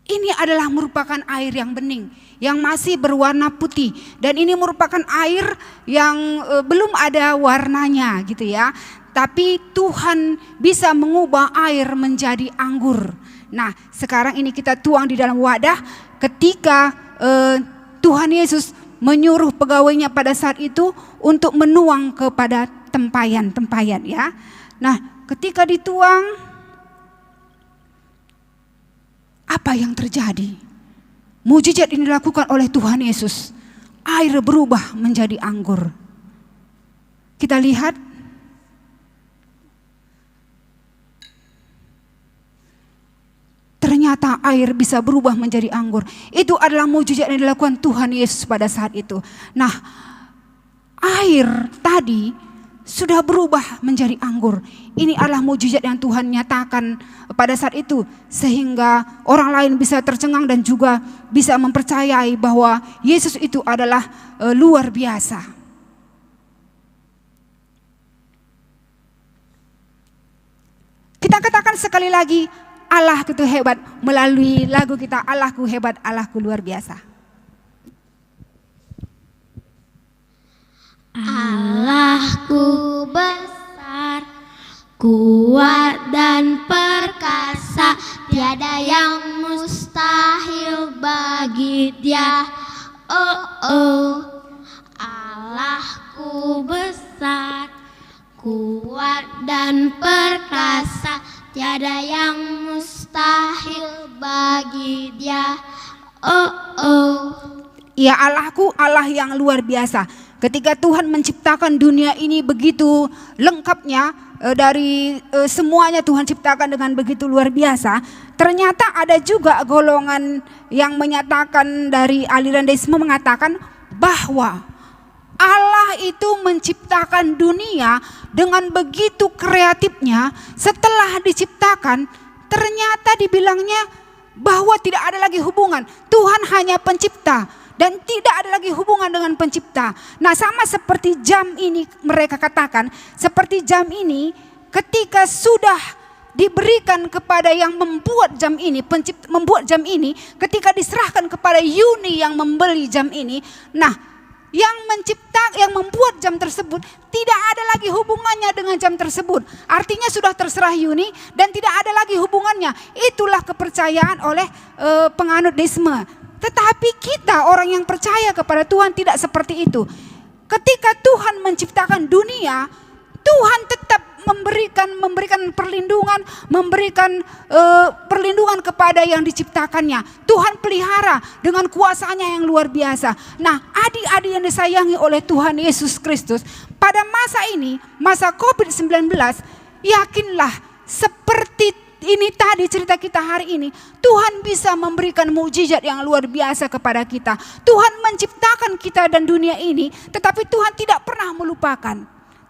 Ini adalah merupakan air yang bening, yang masih berwarna putih, dan ini merupakan air yang belum ada warnanya gitu ya. Tapi Tuhan bisa mengubah air menjadi anggur. Nah, sekarang ini kita tuang di dalam wadah ketika Tuhan Yesus menyuruh pegawainya pada saat itu untuk menuang kepada tempayan-tempayan ya. Nah, ketika dituang, apa yang terjadi? Mujizat ini dilakukan oleh Tuhan Yesus. Air berubah menjadi anggur. Kita lihat. Ternyata air bisa berubah menjadi anggur. Itu adalah mujizat yang dilakukan Tuhan Yesus pada saat itu. Nah, air tadi sudah berubah menjadi anggur. Ini adalah mujizat yang Tuhan nyatakan pada saat itu, sehingga orang lain bisa tercengang dan juga bisa mempercayai bahwa Yesus itu adalah luar biasa. Kita katakan sekali lagi, Allah itu hebat, melalui lagu kita, Allahku hebat, Allahku luar biasa. Allahku besar, kuat dan perkasa, tiada yang mustahil bagi Dia. Oh oh, Allahku besar, kuat dan perkasa, tiada yang mustahil bagi Dia. Oh oh. Ya, Allahku Allah yang luar biasa. Ketika Tuhan menciptakan dunia ini begitu lengkapnya, dari semuanya Tuhan ciptakan dengan begitu luar biasa. Ternyata ada juga golongan yang menyatakan dari aliran deisme mengatakan bahwa Allah itu menciptakan dunia dengan begitu kreatifnya. Setelah diciptakan, ternyata dibilangnya bahwa tidak ada lagi hubungan. Tuhan hanya pencipta dan tidak ada lagi hubungan dengan pencipta. Nah, sama seperti jam ini, mereka katakan seperti jam ini ketika sudah diberikan kepada yang membuat jam ini, membuat jam ini, ketika diserahkan kepada Yuni yang membeli jam ini. Nah, yang membuat jam tersebut tidak ada lagi hubungannya dengan jam tersebut. Artinya sudah terserah Yuni dan tidak ada lagi hubungannya. Itulah kepercayaan oleh penganut deisme. Tetapi kita orang yang percaya kepada Tuhan tidak seperti itu. Ketika Tuhan menciptakan dunia, Tuhan tetap memberikan perlindungan, memberikan perlindungan kepada yang diciptakannya. Tuhan pelihara dengan kuasanya yang luar biasa. Nah, adik-adik yang disayangi oleh Tuhan Yesus Kristus, pada masa ini, masa COVID-19, yakinlah seperti ini tadi cerita kita hari ini, Tuhan bisa memberikan mukjizat yang luar biasa kepada kita. Tuhan menciptakan kita dan dunia ini, tetapi Tuhan tidak pernah melupakan.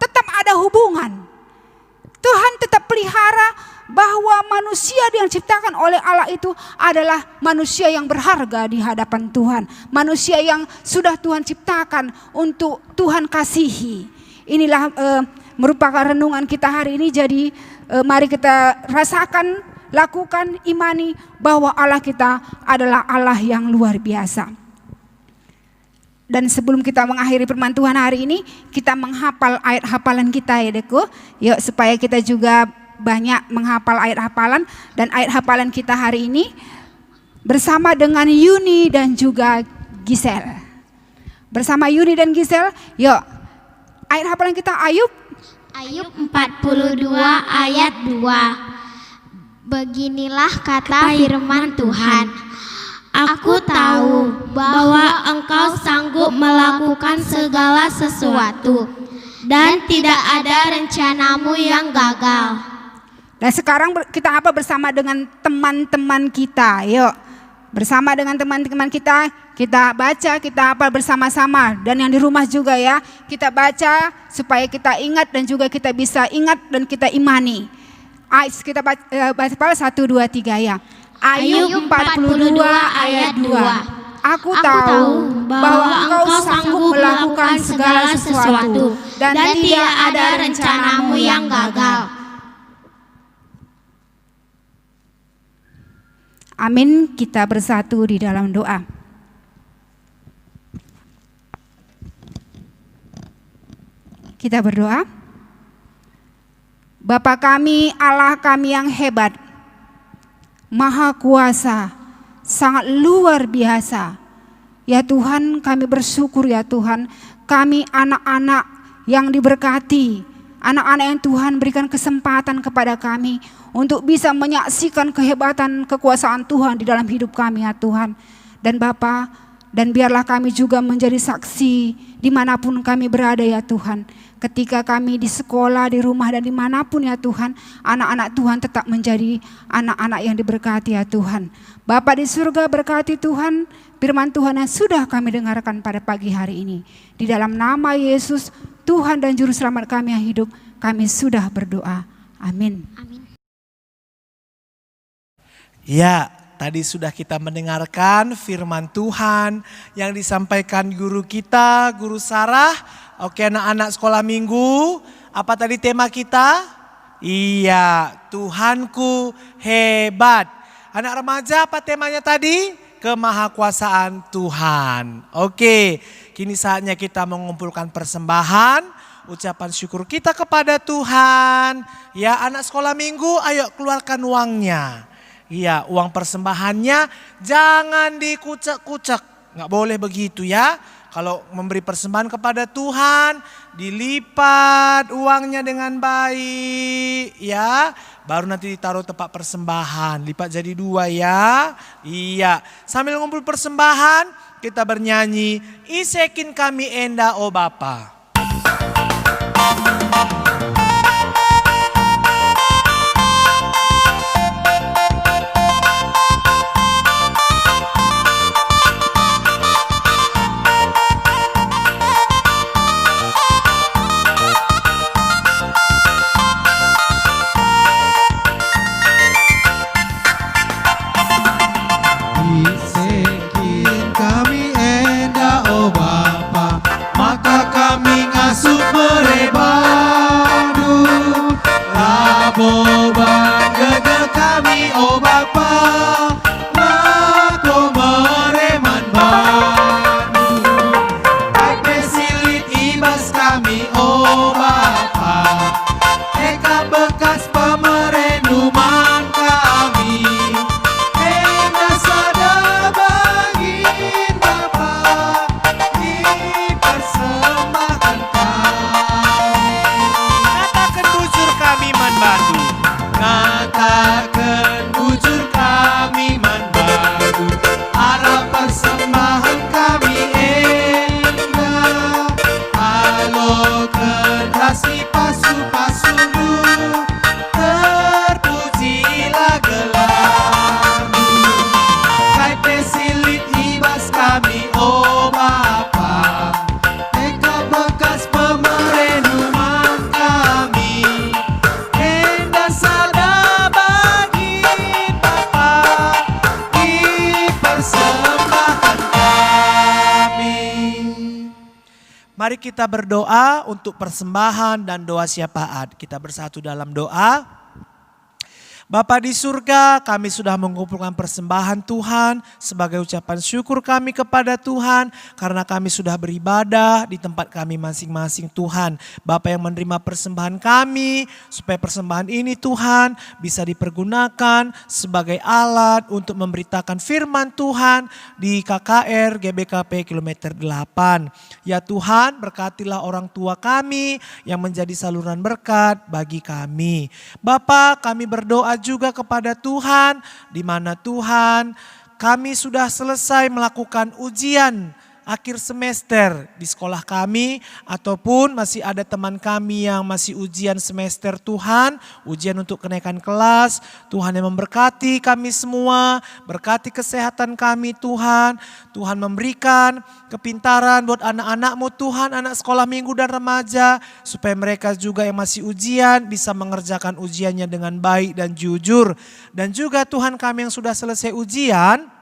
Tetap ada hubungan. Tuhan tetap pelihara bahwa manusia yang diciptakan oleh Allah itu adalah manusia yang berharga di hadapan Tuhan. Manusia yang sudah Tuhan ciptakan untuk Tuhan kasihi. Inilah merupakan renungan kita hari ini. Jadi mari kita rasakan, lakukan, imani bahwa Allah kita adalah Allah yang luar biasa. Dan sebelum kita mengakhiri firman Tuhan hari ini, kita menghafal ayat hafalan kita ya Deku. Yuk supaya kita juga banyak menghafal ayat hafalan. Dan ayat hafalan kita hari ini bersama dengan Yuni dan juga Gisel. Bersama Yuni dan Gisel, yuk ayat hafalan kita Ayub. Ayub 42 ayat 2. Beginilah kata firman Tuhan. Aku tahu bahwa Engkau sanggup melakukan segala sesuatu dan tidak ada rencanamu yang gagal. Dan sekarang kita apa bersama dengan teman-teman kita, yuk. Bersama dengan teman-teman kita baca, kita apa bersama-sama. Dan yang di rumah juga ya, kita baca supaya kita ingat dan juga kita bisa ingat dan kita imani. Kita baca 1, 2, 3 ya. Ayub 42 ayat 2. Aku tahu bahwa Engkau sanggup melakukan segala sesuatu dan tidak ada rencanamu yang gagal. Amin. Kita bersatu di dalam doa. Kita berdoa. Bapa kami, Allah kami yang hebat, Maha Kuasa, sangat luar biasa. Ya Tuhan, kami bersyukur ya Tuhan, kami anak-anak yang diberkati, anak-anak yang Tuhan berikan kesempatan kepada kami untuk bisa menyaksikan kehebatan kekuasaan Tuhan di dalam hidup kami ya Tuhan. Dan Bapa, dan biarlah kami juga menjadi saksi dimanapun kami berada ya Tuhan. Ketika kami di sekolah, di rumah dan dimanapun ya Tuhan, anak-anak Tuhan tetap menjadi anak-anak yang diberkati ya Tuhan. Bapa di surga, berkati Tuhan firman Tuhan yang sudah kami dengarkan pada pagi hari ini. Di dalam nama Yesus, Tuhan dan Juru Selamat kami yang hidup, kami sudah berdoa. Amin. Ya, tadi sudah kita mendengarkan firman Tuhan yang disampaikan guru kita, Guru Sarah. Oke, anak-anak sekolah minggu, apa tadi tema kita? Iya, Tuhanku hebat. Anak remaja, apa temanya tadi? Kemahakuasaan Tuhan. Oke, kini saatnya kita mengumpulkan persembahan, ucapan syukur kita kepada Tuhan. Ya, anak sekolah minggu, ayo keluarkan uangnya. Iya, uang persembahannya jangan dikucek-kucek. Nggak boleh begitu ya. Kalau memberi persembahan kepada Tuhan, dilipat uangnya dengan baik ya. Baru nanti ditaruh tempat persembahan, lipat jadi 2 ya. Iya, sambil ngumpul persembahan kita bernyanyi, Isekin kami enda o Bapa. Mari kita berdoa untuk persembahan dan doa syafaat. Kita bersatu dalam doa. Bapa di surga, kami sudah mengumpulkan persembahan Tuhan sebagai ucapan syukur kami kepada Tuhan karena kami sudah beribadah di tempat kami masing-masing Tuhan. Bapa yang menerima persembahan kami supaya persembahan ini Tuhan bisa dipergunakan sebagai alat untuk memberitakan firman Tuhan di KKR GBKP kilometer 8. Ya Tuhan, berkatilah orang tua kami yang menjadi saluran berkat bagi kami. Bapa, kami berdoa juga kepada Tuhan, di mana Tuhan kami sudah selesai melakukan ujian akhir semester di sekolah kami, ataupun masih ada teman kami yang masih ujian semester Tuhan, ujian untuk kenaikan kelas. Tuhan yang memberkati kami semua, berkati kesehatan kami Tuhan. Tuhan memberikan kepintaran buat anak-anak-Mu Tuhan, anak sekolah minggu dan remaja, supaya mereka juga yang masih ujian bisa mengerjakan ujiannya dengan baik dan jujur. Dan juga Tuhan kami yang sudah selesai ujian,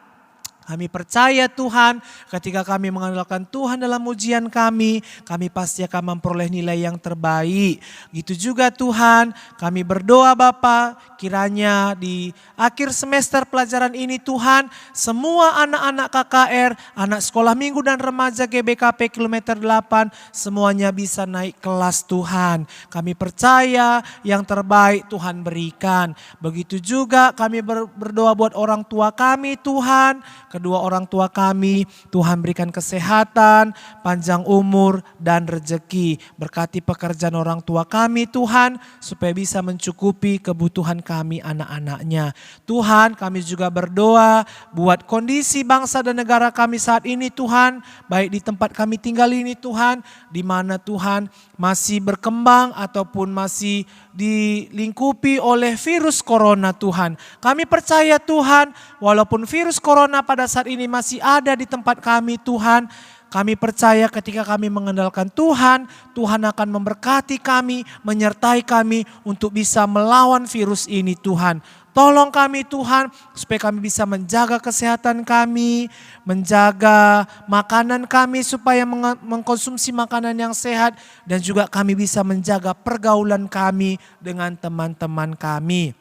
kami percaya Tuhan, ketika kami mengandalkan Tuhan dalam ujian kami pasti akan memperoleh nilai yang terbaik. Gitu juga Tuhan, kami berdoa Bapa, kiranya di akhir semester pelajaran ini Tuhan, semua anak-anak KKR, anak sekolah minggu dan remaja GBKP kilometer 8, semuanya bisa naik kelas Tuhan. Kami percaya yang terbaik Tuhan berikan. Begitu juga kami berdoa buat orang tua kami Tuhan, kedua orang tua kami, Tuhan berikan kesehatan, panjang umur dan rezeki. Berkati pekerjaan orang tua kami Tuhan, supaya bisa mencukupi kebutuhan kami anak-anaknya. Tuhan, kami juga berdoa buat kondisi bangsa dan negara kami saat ini Tuhan, baik di tempat kami tinggal ini Tuhan, di mana Tuhan masih berkembang ataupun masih dilingkupi oleh virus corona Tuhan. Kami percaya Tuhan, walaupun virus corona pada saat ini masih ada di tempat kami Tuhan, kami percaya ketika kami mengandalkan Tuhan, Tuhan akan memberkati kami, menyertai kami untuk bisa melawan virus ini Tuhan. Tolong kami Tuhan supaya kami bisa menjaga kesehatan kami, menjaga makanan kami supaya mengkonsumsi makanan yang sehat, dan juga kami bisa menjaga pergaulan kami dengan teman-teman kami.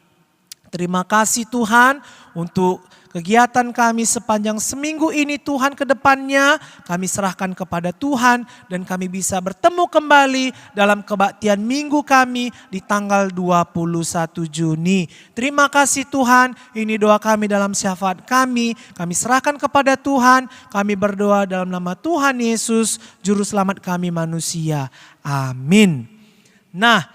Terima kasih Tuhan untuk kegiatan kami sepanjang seminggu ini Tuhan, ke depannya kami serahkan kepada Tuhan dan kami bisa bertemu kembali dalam kebaktian minggu kami di tanggal 21 Juni. Terima kasih Tuhan, ini doa kami dalam syafaat kami serahkan kepada Tuhan, kami berdoa dalam nama Tuhan Yesus, Juru Selamat kami manusia. Amin. Nah,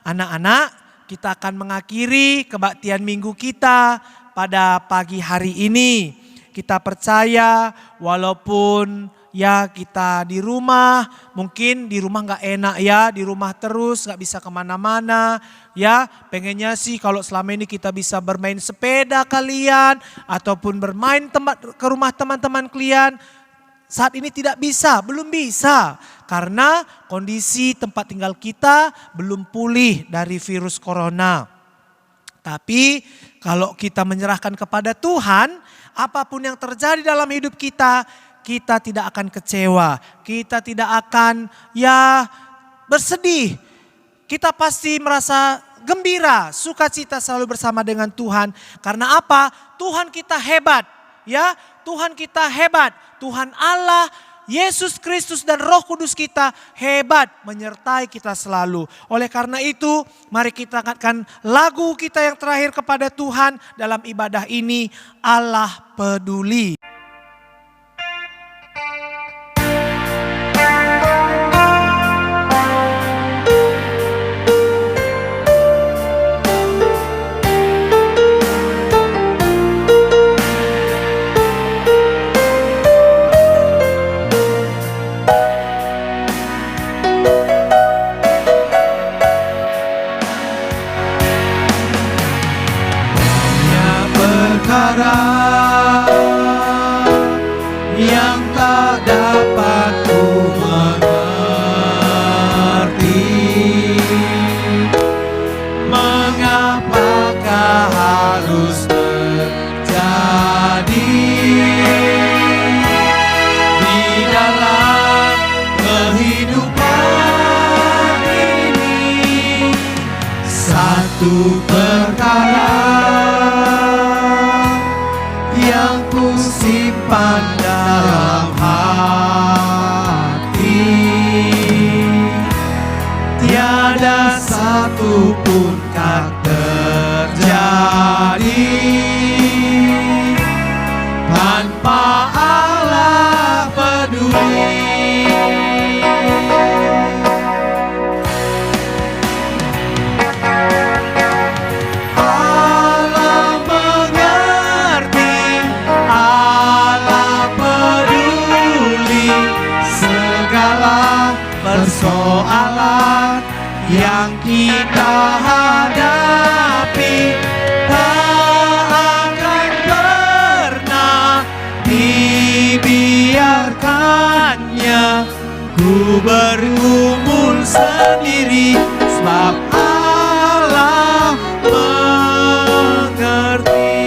anak-anak, kita akan mengakhiri kebaktian minggu kita pada pagi hari ini. Kita percaya walaupun ya kita di rumah, mungkin di rumah gak enak ya, di rumah terus gak bisa kemana-mana ya. Pengennya sih kalau selama ini kita bisa bermain sepeda kalian, ataupun bermain ke rumah teman-teman kalian. Saat ini tidak bisa, belum bisa. Karena kondisi tempat tinggal kita belum pulih dari virus corona. Tapi kalau kita menyerahkan kepada Tuhan, apapun yang terjadi dalam hidup kita, kita tidak akan kecewa. Kita tidak akan bersedih. Kita pasti merasa gembira, sukacita selalu bersama dengan Tuhan. Karena apa? Tuhan kita hebat. Ya, Tuhan kita hebat. Tuhan Allah, Yesus Kristus dan Roh Kudus kita hebat menyertai kita selalu. Oleh karena itu, mari kita angkatkan lagu kita yang terakhir kepada Tuhan dalam ibadah ini, Allah Peduli. perkara yang ku simpan dalam hati, tiada satu pun kan terjadi tanpa Allah peduli. Allah mengerti, Allah peduli segala persoalan yang kita hadapi. Tak akan pernah dibiarkannya ku bergumul sendiri, sebab Allah mengerti.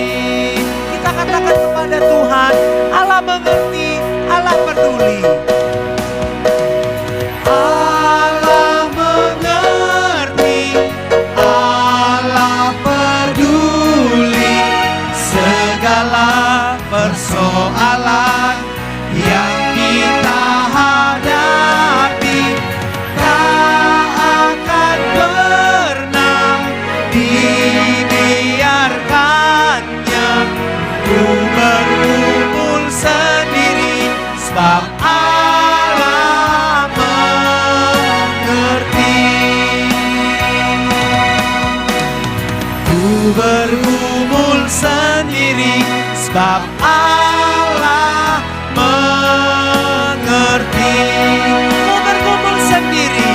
Kita katakan kepada Tuhan, Allah mengerti, Allah peduli. Allah mengerti, Allah peduli segala persoalan yang kita hadapi. Tak akan pernah dibiarkannya ku bergumul sendiri, sebab Allah mengerti. Ku bergumul sendiri, sebab Allah mengerti. Ku bergumul sendiri,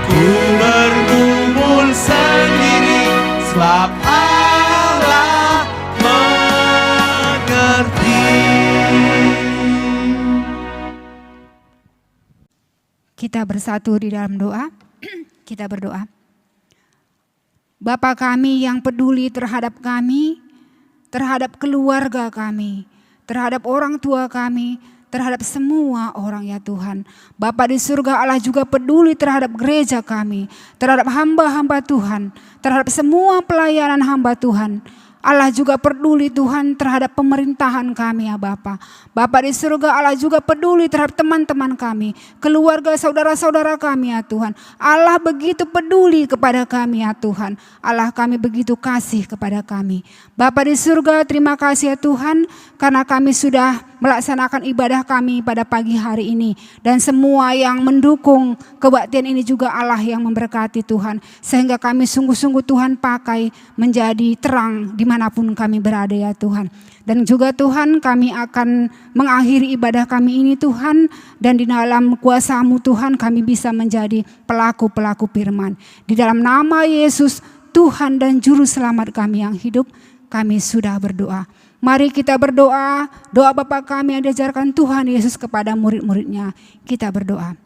ku bergumul sendiri, sebab Allah mengerti. Kita bersatu di dalam doa. Kita berdoa. Bapa kami yang peduli terhadap kami, terhadap keluarga kami, terhadap orang tua kami, terhadap semua orang ya Tuhan. Bapa di surga, Allah juga peduli terhadap gereja kami, terhadap hamba-hamba Tuhan, terhadap semua pelayanan hamba Tuhan. Allah juga peduli Tuhan terhadap pemerintahan kami ya Bapa. Bapa di surga, Allah juga peduli terhadap teman-teman kami, keluarga saudara-saudara kami ya Tuhan. Allah begitu peduli kepada kami ya Tuhan. Allah kami begitu kasih kepada kami. Bapa di surga, terima kasih ya Tuhan karena kami sudah melaksanakan ibadah kami pada pagi hari ini. Dan semua yang mendukung kebaktian ini juga Allah yang memberkati Tuhan. Sehingga kami sungguh-sungguh Tuhan pakai menjadi terang dimanapun kami berada ya Tuhan. Dan juga Tuhan kami akan mengakhiri ibadah kami ini Tuhan. Dan di dalam kuasa-Mu Tuhan kami bisa menjadi pelaku-pelaku firman. Di dalam nama Yesus Tuhan dan Juru Selamat kami yang hidup, kami sudah berdoa. Mari kita berdoa, doa Bapa kami yang diajarkan Tuhan Yesus kepada murid-muridnya. Kita berdoa.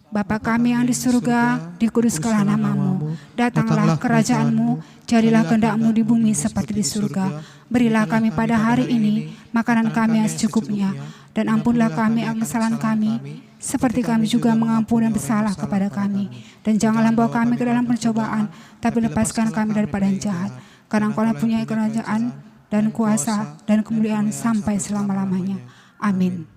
Bapa kami yang di surga, dikuduskanlah nama-Mu, datanglah kerajaan-Mu, jadilah kehendak-Mu di bumi seperti di surga. Berilah kami pada hari ini makanan kami yang secukupnya, dan ampunilah kami akan kesalahan kami, seperti kami juga mengampuni yang bersalah kepada kami. Dan janganlah bawa kami ke dalam pencobaan, tapi lepaskan kami daripada yang jahat. Karena Engkau mempunyai kerajaan dan kuasa dan kemuliaan sampai selama-lamanya. Amin.